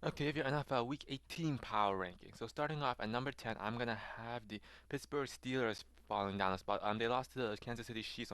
Okay, if your NFL Week 18 power ranking. So starting off at number 10, I'm gonna have the Pittsburgh Steelers falling down a spot. They lost to the Kansas City Chiefs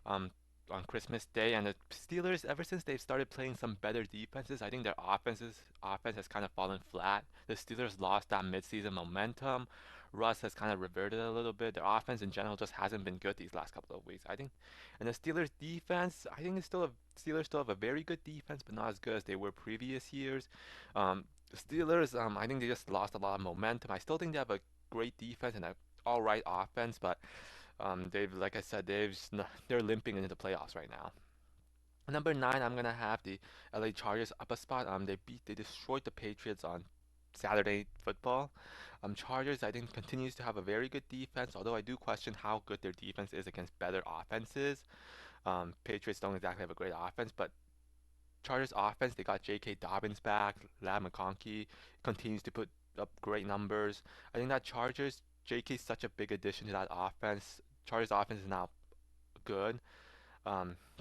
um on Christmas Day, and the Steelers, ever since they've started playing some better defenses, I think their offense has kind of fallen flat. The Steelers lost that midseason momentum. Russ has kind of reverted a little bit. Their offense in general just hasn't been good these last couple of weeks, I think. And the Steelers defense, I think Steelers still have a very good defense, but not as good as they were previous years. The Steelers, I think they just lost a lot of momentum. I still think they have a great defense and a all right offense, but they've, like I said, they're limping into the playoffs right now. Number nine, I'm gonna have the LA Chargers up a spot. They destroyed the Patriots on Saturday football. Chargers, I think, continues to have a very good defense, although I do question how good their defense is against better offenses. Patriots don't exactly have a great offense, but Chargers offense, they got J.K. Dobbins back. Lad McConkey continues to put up great numbers. I think that J.K. is such a big addition to that offense. Chargers offense is now good.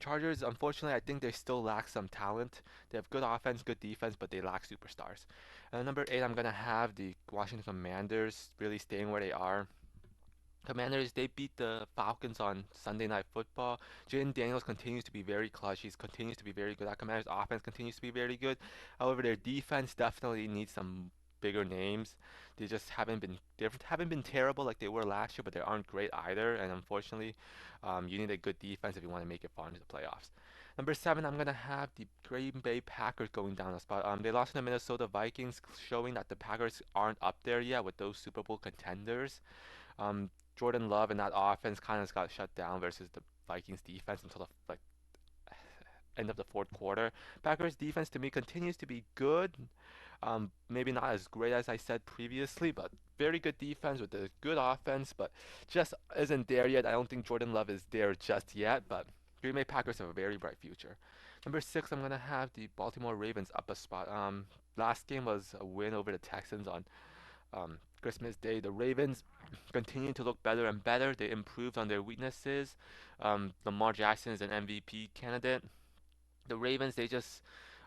Chargers, unfortunately, I think they still lack some talent. They have good offense, good defense, but they lack superstars. And number eight, I'm gonna have the Washington Commanders really staying where they are. Commanders, they beat the Falcons on Sunday Night Football. Jaden Daniels continues to be very clutch. He continues to be very good. That Commanders offense continues to be very good. However, their defense definitely needs some bigger names. They haven't been terrible like they were last year, but they aren't great either. And unfortunately, you need a good defense if you want to make it far into the playoffs. Number seven, I'm gonna have the Green Bay Packers going down a spot. They lost to the Minnesota Vikings, showing that the Packers aren't up there yet with those Super Bowl contenders. Um, Jordan Love and that offense kind of got shut down versus the Vikings defense until the end of the fourth quarter. Packers defense to me continues to be good. Maybe not as great as I said previously, but very good defense with a good offense, but just isn't there yet. I don't think Jordan Love is there just yet, but Green Bay Packers have a very bright future. Number six, I'm gonna have the Baltimore Ravens up a spot. Last game was a win over the Texans on Christmas Day. The Ravens continue to look better and better. They improved on their weaknesses. Lamar Jackson is an MVP candidate. The Ravens, they just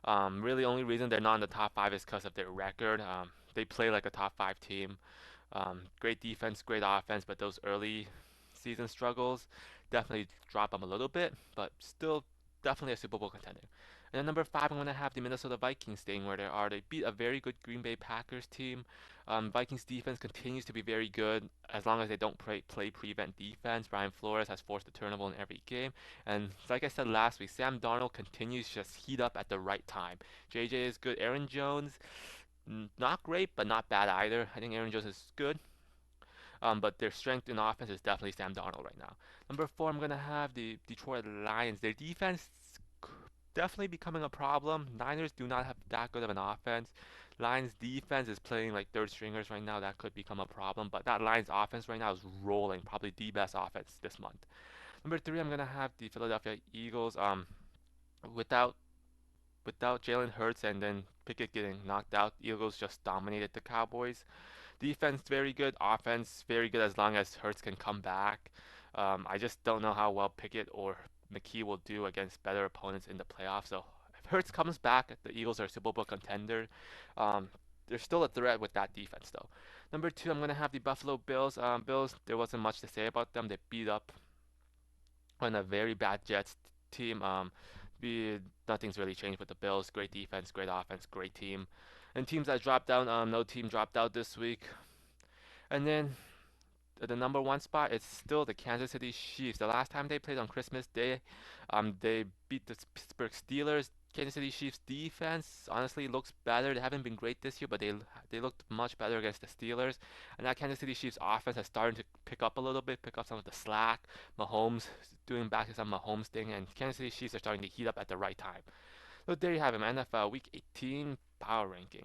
really only reason they're not in the top five is because of their record. They play like a top five team. Great defense, great offense, but those early season struggles definitely drop them a little bit, but still definitely a Super Bowl contender. And then number five, I'm going to have the Minnesota Vikings staying where they are. They beat a very good Green Bay Packers team. Vikings defense continues to be very good as long as they don't play prevent defense. Brian Flores has forced a turnover in every game. And like I said last week, Sam Darnold continues to just heat up at the right time. JJ is good. Aaron Jones, not great, but not bad either. I think Aaron Jones is good. But their strength in offense is definitely Sam Darnold right now. Number four, I'm gonna have the Detroit Lions. Their defense definitely becoming a problem. Niners do not have that good of an offense. Lions defense is playing like third stringers right now. That could become a problem. But that Lions offense right now is rolling. Probably the best offense this month. Number three, I'm gonna have the Philadelphia Eagles. Without without Jalen Hurts and then Pickett getting knocked out, Eagles just dominated the Cowboys. Defense very good, offense very good as long as Hurts can come back. I just don't know how well Pickett or McKee will do against better opponents in the playoffs. So if Hurts comes back, the Eagles are a Super Bowl contender. Um, they're still a threat with that defense though. Number two, I'm gonna have the Buffalo Bills. Bills, there wasn't much to say about them. They beat up on a very bad Jets team. Nothing's really changed with the Bills. Great defense, great offense, great team. And teams that dropped down, no team dropped out this week. And then the number one spot is still the Kansas City Chiefs. The last time they played on Christmas Day, they beat the Pittsburgh Steelers. Kansas City Chiefs defense honestly looks better. They haven't been great this year, but they looked much better against the Steelers. And that Kansas City Chiefs offense has started to pick up a little bit, pick up some of the slack. Mahomes doing back to some Mahomes thing, and Kansas City Chiefs are starting to heat up at the right time. So there you have him, NFL Week 18 power ranking.